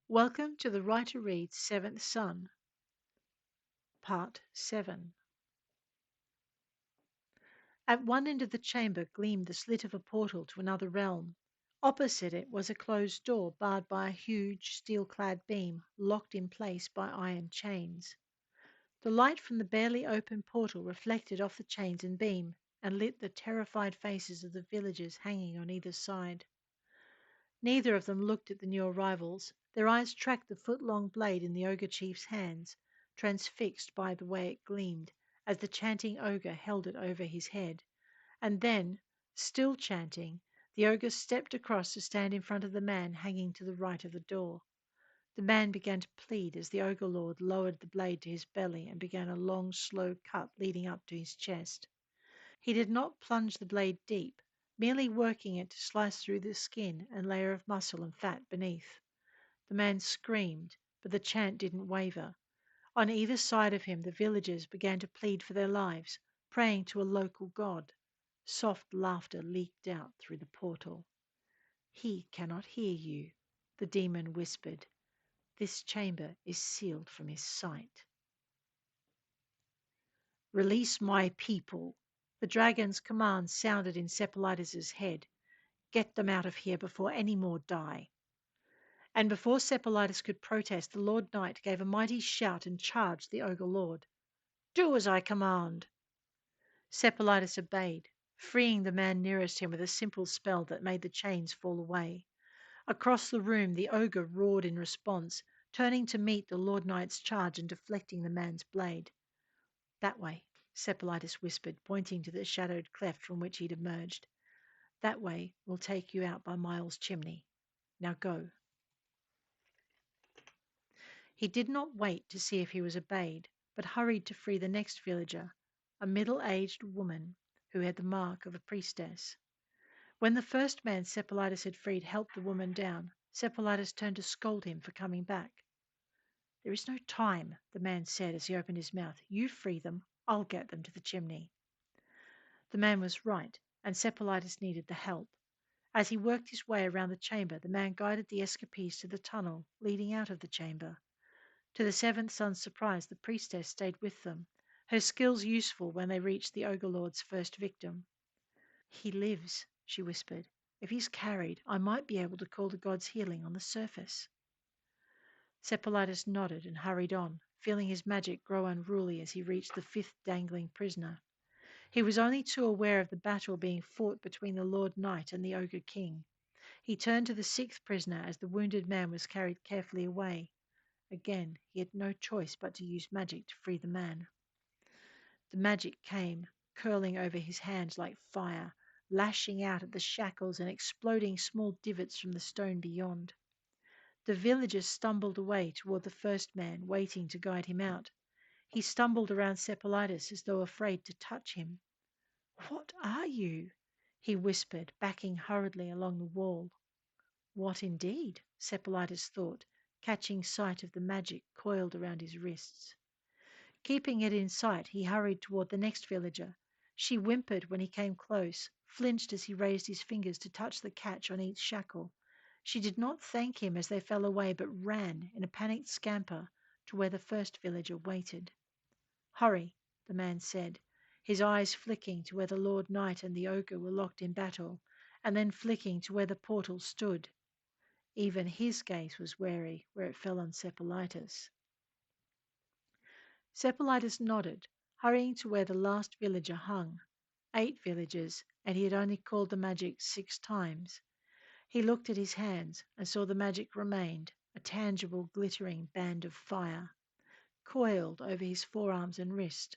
Welcome to the Writer Reads Seventh Son, Part 7. At one end of the chamber gleamed the slit of a portal to another realm. Opposite it was a closed door barred by a huge steel-clad beam, locked in place by iron chains. The light from the barely open portal reflected off the chains and beam, and lit the terrified faces of the villagers hanging on either side. Neither of them looked at the new arrivals. Their eyes tracked the foot-long blade in the ogre chief's hands, transfixed by the way it gleamed, as the chanting ogre held it over his head. And then, still chanting, the ogre stepped across to stand in front of the man hanging to the right of the door. The man began to plead as the ogre lord lowered the blade to his belly and began a long, slow cut leading up to his chest. He did not plunge the blade deep, merely working it to slice through the skin and layer of muscle and fat beneath. The man screamed, but the chant didn't waver. On either side of him the villagers began to plead for their lives, praying to a local god. Soft laughter leaked out through the portal. "He cannot hear you," the demon whispered. "This chamber is sealed from his sight." "Release my people." The dragon's command sounded in Seppelitus's head. "Get them out of here before any more die." And before Seppelitus could protest, the Lord Knight gave a mighty shout and charged the ogre lord. "Do as I command." Seppelitus obeyed, freeing the man nearest him with a simple spell that made the chains fall away. Across the room the ogre roared in response, turning to meet the Lord Knight's charge and deflecting the man's blade. "That way," Seppelitus whispered, pointing to the shadowed cleft from which he'd emerged. "That way will take you out by Miles' chimney. Now go." He did not wait to see if he was obeyed, but hurried to free the next villager, a middle-aged woman who had the mark of a priestess. When the first man Seppelitus had freed helped the woman down, Seppelitus turned to scold him for coming back. "There is no time," the man said as he opened his mouth. "You free them, I'll get them to the chimney." The man was right, and Seppelitus needed the help. As he worked his way around the chamber, the man guided the escapees to the tunnel leading out of the chamber. To the seventh son's surprise, the priestess stayed with them, her skills useful when they reached the ogre lord's first victim. "He lives," she whispered. "If he's carried, I might be able to call the god's healing on the surface." Seppelitus nodded and hurried on, feeling his magic grow unruly as he reached the fifth dangling prisoner. He was only too aware of the battle being fought between the Lord Knight and the Ogre King. He turned to the sixth prisoner as the wounded man was carried carefully away. Again, he had no choice but to use magic to free the man. The magic came, curling over his hands like fire, lashing out at the shackles and exploding small divots from the stone beyond. The villagers stumbled away toward the first man, waiting to guide him out. He stumbled around Seppelitus as though afraid to touch him. "What are you?" he whispered, backing hurriedly along the wall. What indeed? Seppelitus thought, catching sight of the magic coiled around his wrists. Keeping it in sight, he hurried toward the next villager. She whimpered when he came close, flinched as he raised his fingers to touch the catch on each shackle. She did not thank him as they fell away, but ran in a panicked scamper to where the first villager waited. "Hurry," the man said, his eyes flicking to where the Lord Knight and the ogre were locked in battle, and then flicking to where the portal stood. Even his gaze was wary where it fell on Seppelitus. Seppelitus nodded, hurrying to where the last villager hung. 8 villagers, and he had only called the magic 6 times. He looked at his hands and saw the magic remained, a tangible, glittering band of fire, coiled over his forearms and wrist,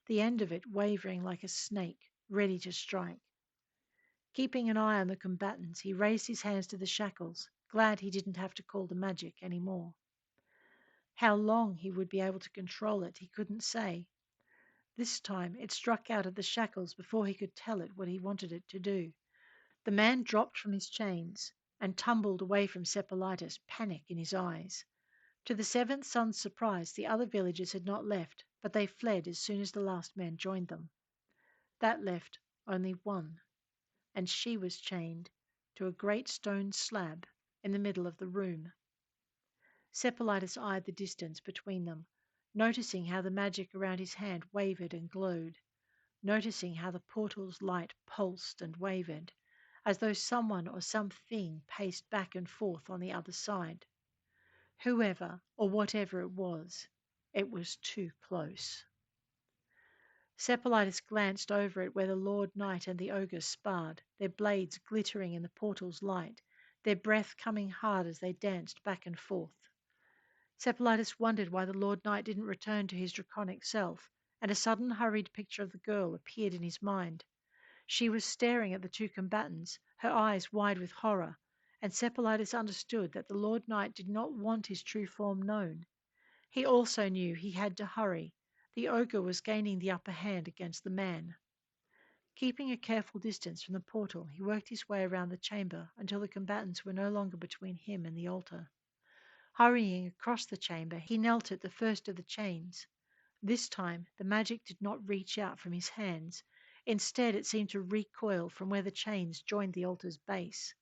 the end of it wavering like a snake, ready to strike. Keeping an eye on the combatants, he raised his hands to the shackles, glad he didn't have to call the magic any more. How long he would be able to control it, he couldn't say. This time it struck out of the shackles before he could tell it what he wanted it to do. The man dropped from his chains and tumbled away from Seppelitus, panic in his eyes. To the seventh son's surprise, the other villagers had not left, but they fled as soon as the last man joined them. That left only one, and she was chained to a great stone slab in the middle of the room. Seppelitus eyed the distance between them, noticing how the magic around his hand wavered and glowed, noticing how the portal's light pulsed and wavered, as though someone or something paced back and forth on the other side. Whoever or whatever it was too close. Seppelitus glanced over at where the Lord Knight and the ogre sparred, their blades glittering in the portal's light, their breath coming hard as they danced back and forth. Seppelitus wondered why the Lord Knight didn't return to his draconic self, and a sudden hurried picture of the girl appeared in his mind. She was staring at the two combatants, her eyes wide with horror, and Seppelitus understood that the Lord Knight did not want his true form known. He also knew he had to hurry. The ogre was gaining the upper hand against the man. Keeping a careful distance from the portal, he worked his way around the chamber until the combatants were no longer between him and the altar. Hurrying across the chamber, he knelt at the first of the chains. This time, the magic did not reach out from his hands. Instead, it seemed to recoil from where the chains joined the altar's base.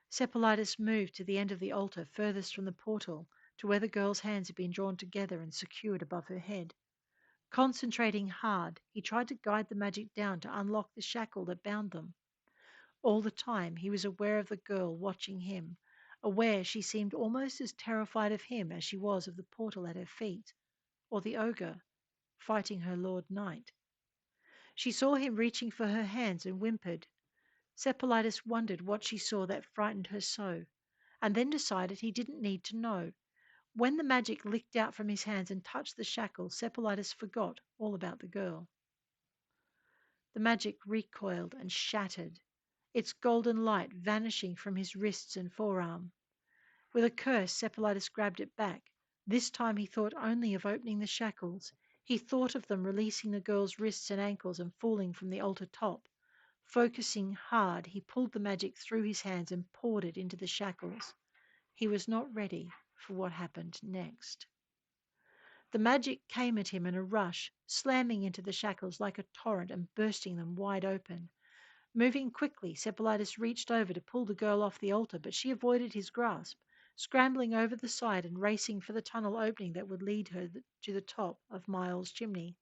Seppelitus moved to the end of the altar furthest from the portal, to where the girl's hands had been drawn together and secured above her head. Concentrating hard, he tried to guide the magic down to unlock the shackle that bound them. All the time, he was aware of the girl watching him, aware she seemed almost as terrified of him as she was of the portal at her feet, or the ogre fighting her Lord Knight. She saw him reaching for her hands and whimpered. Seppelitus wondered what she saw that frightened her so, and then decided he didn't need to know. When the magic licked out from his hands and touched the shackle, Seppelitus forgot all about the girl. The magic recoiled and shattered, its golden light vanishing from his wrists and forearm. With a curse, Seppelitus grabbed it back. This time he thought only of opening the shackles. He thought of them releasing the girl's wrists and ankles and falling from the altar top. Focusing hard, he pulled the magic through his hands and poured it into the shackles. He was not ready for what happened next. The magic came at him in a rush, slamming into the shackles like a torrent and bursting them wide open. Moving quickly, Seppelitus reached over to pull the girl off the altar, but she avoided his grasp, scrambling over the side and racing for the tunnel opening that would lead her to the top of Miles' chimney.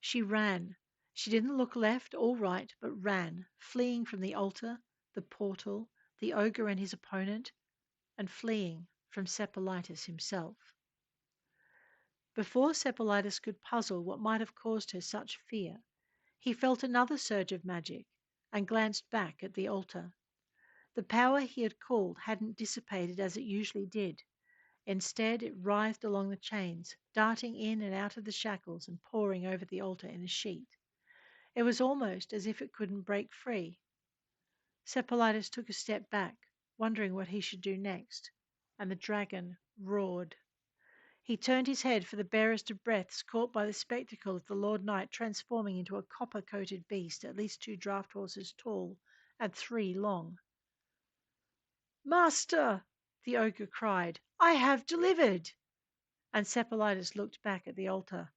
She ran. She didn't look left or right, but ran, fleeing from the altar, the portal, the ogre and his opponent, and fleeing from Seppelitus himself. Before Seppelitus could puzzle what might have caused her such fear, he felt another surge of magic and glanced back at the altar. The power he had called hadn't dissipated as it usually did. Instead, it writhed along the chains, darting in and out of the shackles and pouring over the altar in a sheet. It was almost as if it couldn't break free. Seppelitus took a step back, wondering what he should do next, and the dragon roared. He turned his head for the barest of breaths, caught by the spectacle of the Lord Knight transforming into a copper-coated beast at least 2 draft horses tall and 3 long. "Master!" the ogre cried, "I have delivered!" And Seppelitus looked back at the altar.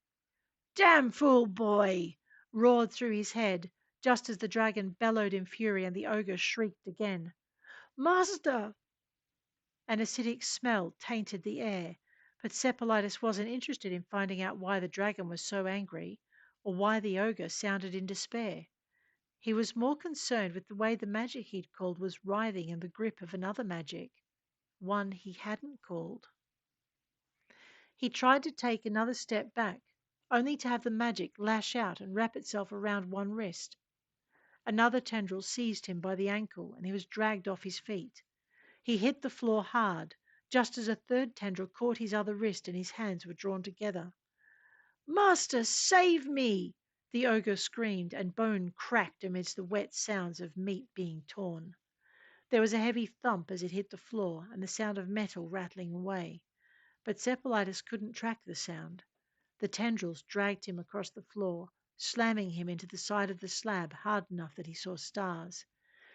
"Damn fool boy!" roared through his head, just as the dragon bellowed in fury and the ogre shrieked again. "Master!" An acidic smell tainted the air, but Seppelitus wasn't interested in finding out why the dragon was so angry or why the ogre sounded in despair. He was more concerned with the way the magic he'd called was writhing in the grip of another magic, one he hadn't called. He tried to take another step back, only to have the magic lash out and wrap itself around one wrist. Another tendril seized him by the ankle and he was dragged off his feet. He hit the floor hard, just as a third tendril caught his other wrist and his hands were drawn together. "Master, save me!" the ogre screamed, and bone cracked amidst the wet sounds of meat being torn. There was a heavy thump as it hit the floor and the sound of metal rattling away. But Seppelitus couldn't track the sound. The tendrils dragged him across the floor, slamming him into the side of the slab hard enough that he saw stars.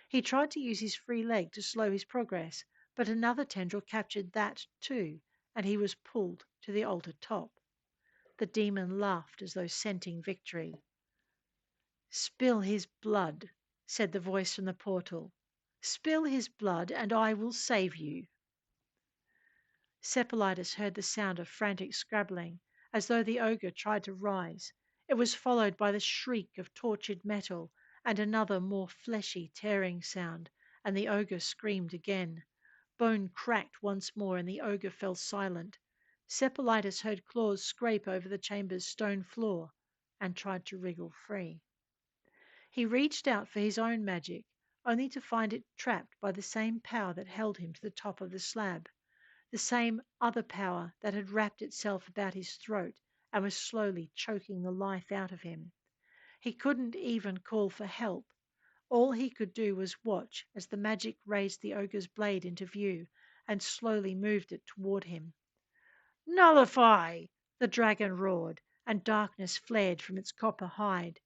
He tried to use his free leg to slow his progress, but another tendril captured that too, and he was pulled to the altar top. The demon laughed as though scenting victory. "Spill his blood," said the voice from the portal. "Spill his blood and I will save you." Seppelitus heard the sound of frantic scrabbling, as though the ogre tried to rise. It was followed by the shriek of tortured metal and another more fleshy tearing sound, and the ogre screamed again. Bone cracked once more, and the ogre fell silent. Seppelitus heard claws scrape over the chamber's stone floor and tried to wriggle free. He reached out for his own magic, only to find it trapped by the same power that held him to the top of the slab, the same other power that had wrapped itself about his throat and was slowly choking the life out of him. He couldn't even call for help. All he could do was watch as the magic raised the ogre's blade into view and slowly moved it toward him. Nullify! The dragon roared, and darkness flared from its copper hide.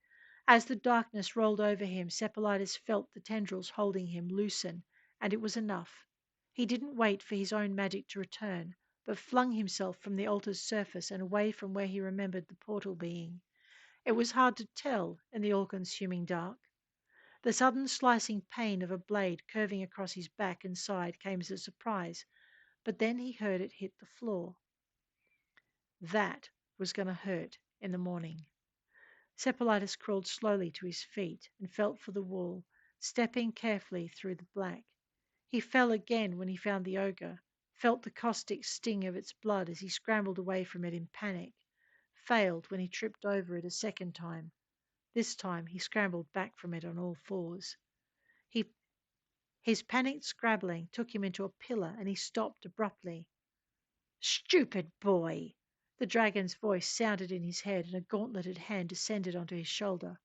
As the darkness rolled over him, Seppelitus felt the tendrils holding him loosen, and it was enough. He didn't wait for his own magic to return, but flung himself from the altar's surface and away from where he remembered the portal being. It was hard to tell in the all-consuming dark. The sudden slicing pain of a blade curving across his back and side came as a surprise, but then he heard it hit the floor. That was going to hurt in the morning. Seppelitus crawled slowly to his feet and felt for the wall, stepping carefully through the black. He fell again when he found the ogre, felt the caustic sting of its blood as he scrambled away from it in panic, failed when he tripped over it a second time. This time he scrambled back from it on all fours. He, his panicked scrabbling took him into a pillar and he stopped abruptly. Stupid boy! The dragon's voice sounded in his head, and a gauntleted hand descended onto his shoulder.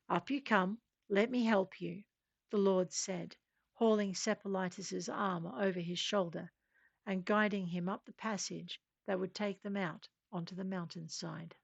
Up you come. Let me help you, the Lord said, hauling Seppelitus's arm over his shoulder and guiding him up the passage that would take them out onto the mountainside.